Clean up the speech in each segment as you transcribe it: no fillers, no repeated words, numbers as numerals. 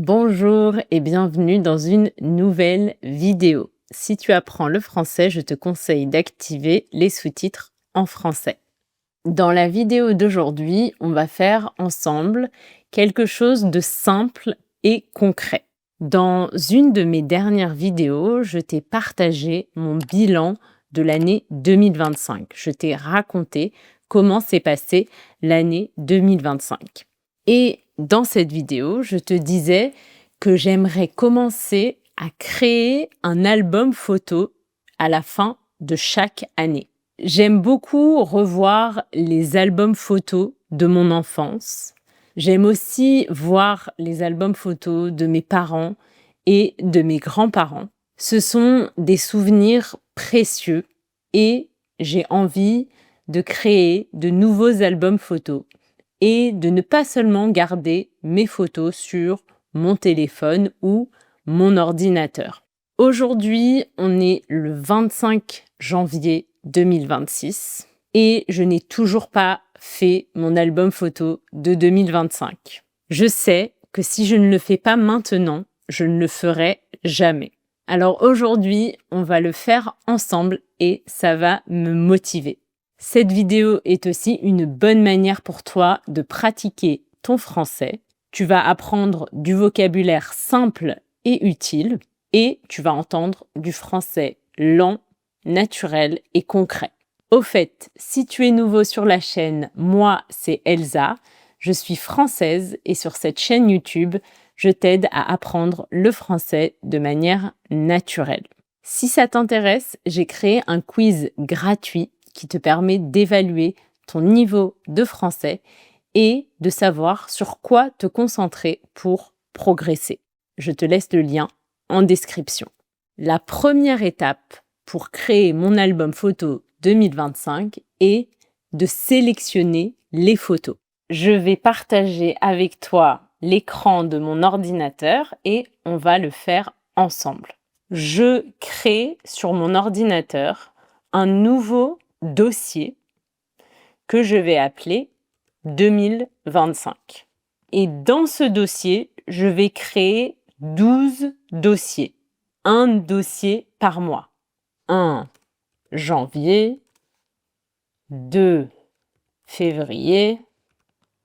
Bonjour et bienvenue dans une nouvelle vidéo. Si tu apprends le français, je te conseille d'activer les sous-titres en français. Dans la vidéo d'aujourd'hui, on va faire ensemble quelque chose de simple et concret. Dans une de mes dernières vidéos, je t'ai partagé mon bilan de l'année 2025. Je t'ai raconté comment s'est passée l'année 2025. Et dans cette vidéo, je te disais que j'aimerais commencer à créer un album photo à la fin de chaque année. J'aime beaucoup revoir les albums photos de mon enfance. J'aime aussi voir les albums photos de mes parents et de mes grands-parents. Ce sont des souvenirs précieux et j'ai envie de créer de nouveaux albums photos et de ne pas seulement garder mes photos sur mon téléphone ou mon ordinateur. Aujourd'hui, on est le 25 janvier 2026 et je n'ai toujours pas fait mon album photo de 2025. Je sais que si je ne le fais pas maintenant, je ne le ferai jamais. Alors aujourd'hui, on va le faire ensemble et ça va me motiver. Cette vidéo est aussi une bonne manière pour toi de pratiquer ton français. Tu vas apprendre du vocabulaire simple et utile et tu vas entendre du français lent, naturel et concret. Au fait, si tu es nouveau sur la chaîne, moi c'est Elsa, je suis française et sur cette chaîne YouTube, je t'aide à apprendre le français de manière naturelle. Si ça t'intéresse, j'ai créé un quiz gratuit qui te permet d'évaluer ton niveau de français et de savoir sur quoi te concentrer pour progresser. Je te laisse le lien en description. La première étape pour créer mon album photo 2025 est de sélectionner les photos. Je vais partager avec toi l'écran de mon ordinateur et on va le faire ensemble. Je crée sur mon ordinateur un nouveau dossier que je vais appeler 2025. Et dans ce dossier, je vais créer 12 dossiers. Un dossier par mois. 1 janvier, 2 février,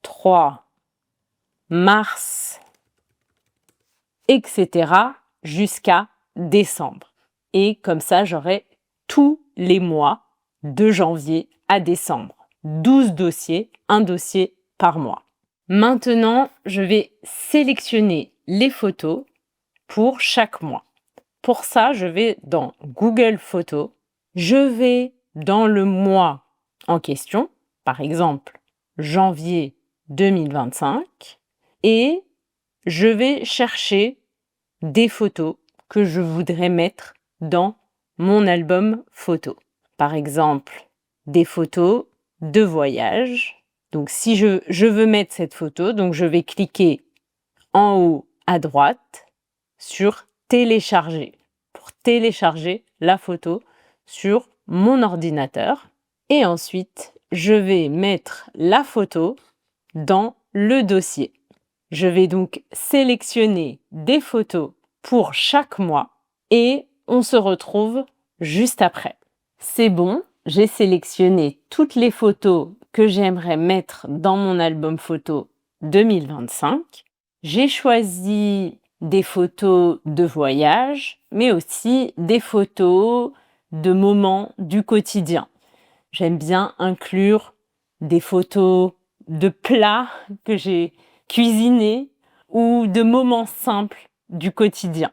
3 mars, etc. jusqu'à décembre. Et comme ça, j'aurai tous les mois de janvier à décembre. 12 dossiers, un dossier par mois. Maintenant, je vais sélectionner les photos pour chaque mois. Pour ça, je vais dans Google Photos. Je vais dans le mois en question, par exemple janvier 2025, et je vais chercher des photos que je voudrais mettre dans mon album photo. Par exemple, des photos de voyage. Donc, si je veux mettre cette photo, donc je vais cliquer en haut à droite sur télécharger pour télécharger la photo sur mon ordinateur. Et ensuite, je vais mettre la photo dans le dossier. Je vais donc sélectionner des photos pour chaque mois et on se retrouve juste après. C'est bon, j'ai sélectionné toutes les photos que j'aimerais mettre dans mon album photo 2025. J'ai choisi des photos de voyage, mais aussi des photos de moments du quotidien. J'aime bien inclure des photos de plats que j'ai cuisinés ou de moments simples du quotidien.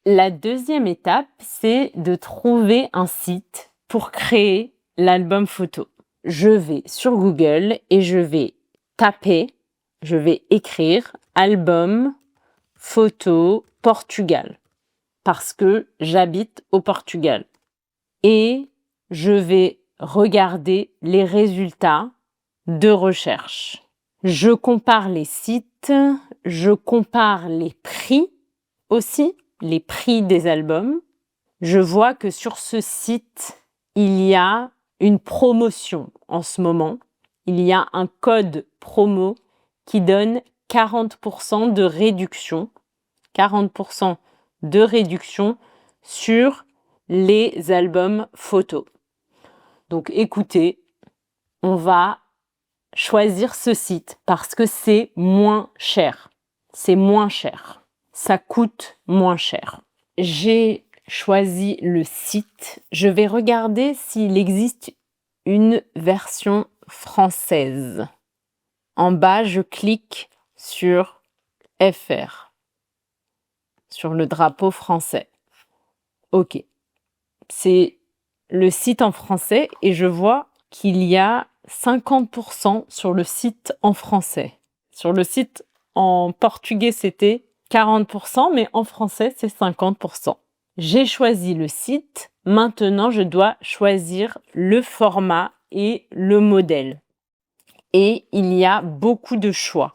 La deuxième étape, c'est de trouver un site pour créer l'album photo. Je vais sur Google et je vais écrire album photo Portugal parce que j'habite au Portugal. Et je vais regarder les résultats de recherche. Je compare les sites, je compare les prix aussi, les prix des albums. Je vois que sur ce site, il y a une promotion en ce moment. Il y a un code promo qui donne 40% de réduction 40% de réduction sur les albums photos. Donc écoutez, on va choisir ce site parce que c'est moins cher. C'est moins cher. Ça coûte moins cher. J'ai choisi le site. Je vais regarder s'il existe une version française. En bas, je clique sur FR, sur le drapeau français. OK. C'est le site en français et je vois qu'il y a 50% sur le site en français. Sur le site en portugais, c'était 40%, mais en français, c'est 50%. J'ai choisi le site. Maintenant, je dois choisir le format et le modèle. Et il y a beaucoup de choix,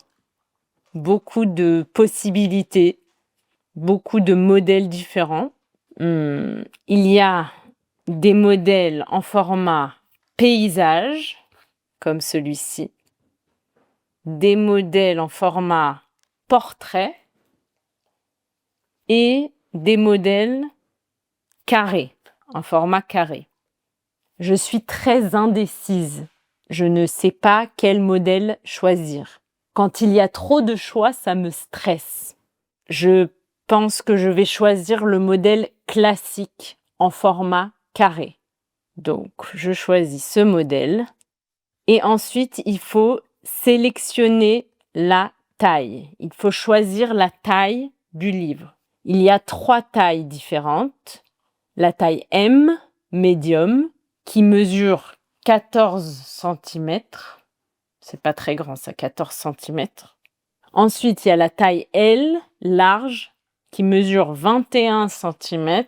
beaucoup de possibilités, beaucoup de modèles différents. Il y a des modèles en format paysage, comme celui-ci, des modèles en format portrait et des modèles carrés, en format carré. Je suis très indécise. Je ne sais pas quel modèle choisir. Quand il y a trop de choix, ça me stresse. Je pense que je vais choisir le modèle classique en format carré. Donc, je choisis ce modèle. Et ensuite, il faut sélectionner la taille. Il faut choisir la taille du livre. Il y a 3 tailles différentes. La taille M, médium, qui mesure 14 cm. C'est pas très grand ça, 14 cm. Ensuite, il y a la taille L, large, qui mesure 21 cm.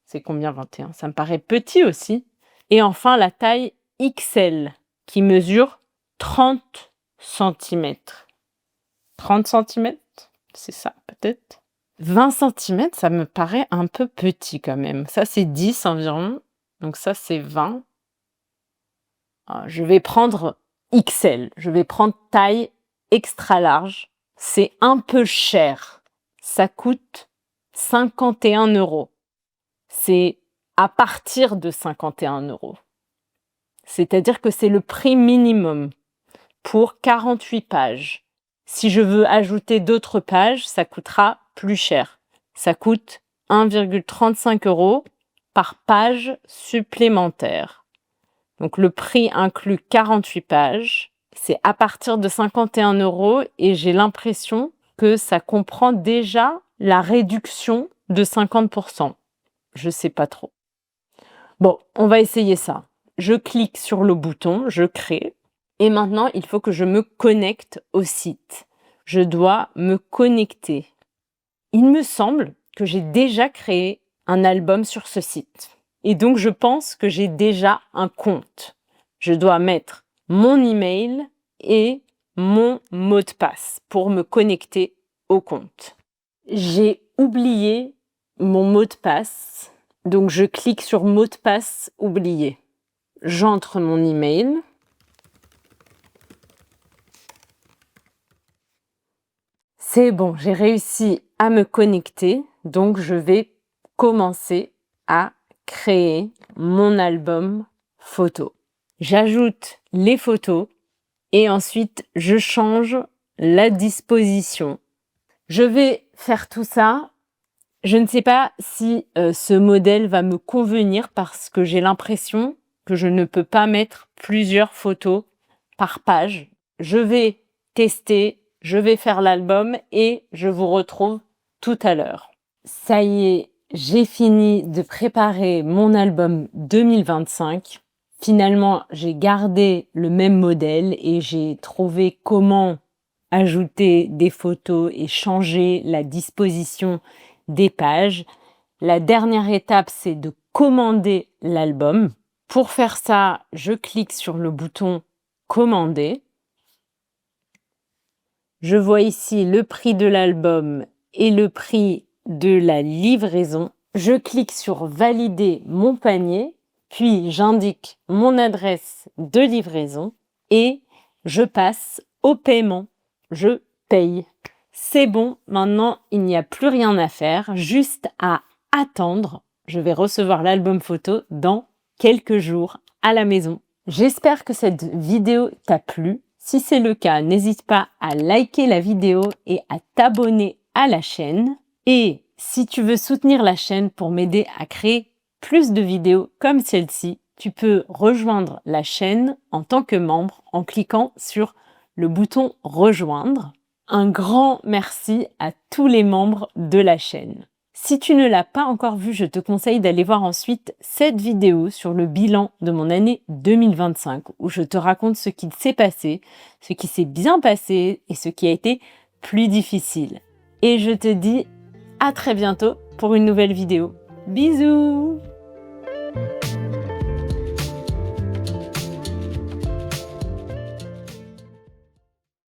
C'est combien 21? Ça me paraît petit aussi. Et enfin, la taille XL, qui mesure 30 cm. 30 cm? C'est ça, peut-être? 20 cm, ça me paraît un peu petit quand même. Ça, c'est 10 environ. Donc ça, c'est 20. Je vais prendre XL. Je vais prendre taille extra large. C'est un peu cher. Ça coûte 51 €. C'est à partir de 51 €. C'est-à-dire que c'est le prix minimum pour 48 pages. Si je veux ajouter d'autres pages, ça coûtera plus cher. Ça coûte 1,35 € par page supplémentaire. Donc le prix inclut 48 pages. C'est à partir de 51 € et j'ai l'impression que ça comprend déjà la réduction de 50%. Je sais pas trop. Bon, on va essayer ça. Je clique sur le bouton, je crée. Et maintenant, il faut que je me connecte au site. Je dois me connecter. Il me semble que j'ai déjà créé un album sur ce site. Et donc, je pense que j'ai déjà un compte. Je dois mettre mon email et mon mot de passe pour me connecter au compte. J'ai oublié mon mot de passe, donc je clique sur mot de passe oublié. J'entre mon email. C'est bon, j'ai réussi à me connecter, donc je vais commencer à créer mon album photo. J'ajoute les photos et ensuite je change la disposition. Je vais faire tout ça. Je ne sais pas si ce modèle va me convenir parce que j'ai l'impression que je ne peux pas mettre plusieurs photos par page. Je vais tester, je vais faire l'album et je vous retrouve tout à l'heure. Ça y est, j'ai fini de préparer mon album 2025. Finalement, j'ai gardé le même modèle et j'ai trouvé comment ajouter des photos et changer la disposition des pages. La dernière étape, c'est de commander l'album. Pour faire ça, je clique sur le bouton commander. Je vois ici le prix de l'album et le prix de la livraison. Je clique sur valider mon panier, puis j'indique mon adresse de livraison et je passe au paiement. Je paye. C'est bon, maintenant il n'y a plus rien à faire, juste à attendre. Je vais recevoir l'album photo dans quelques jours à la maison. J'espère que cette vidéo t'a plu. Si c'est le cas, n'hésite pas à liker la vidéo et à t'abonner à la chaîne. Et si tu veux soutenir la chaîne pour m'aider à créer plus de vidéos comme celle-ci, tu peux rejoindre la chaîne en tant que membre en cliquant sur le bouton rejoindre. Un grand merci à tous les membres de la chaîne. Si tu ne l'as pas encore vu, je te conseille d'aller voir ensuite cette vidéo sur le bilan de mon année 2025 où je te raconte ce qui s'est passé, ce qui s'est bien passé et ce qui a été plus difficile. Et je te dis à très bientôt pour une nouvelle vidéo. Bisous!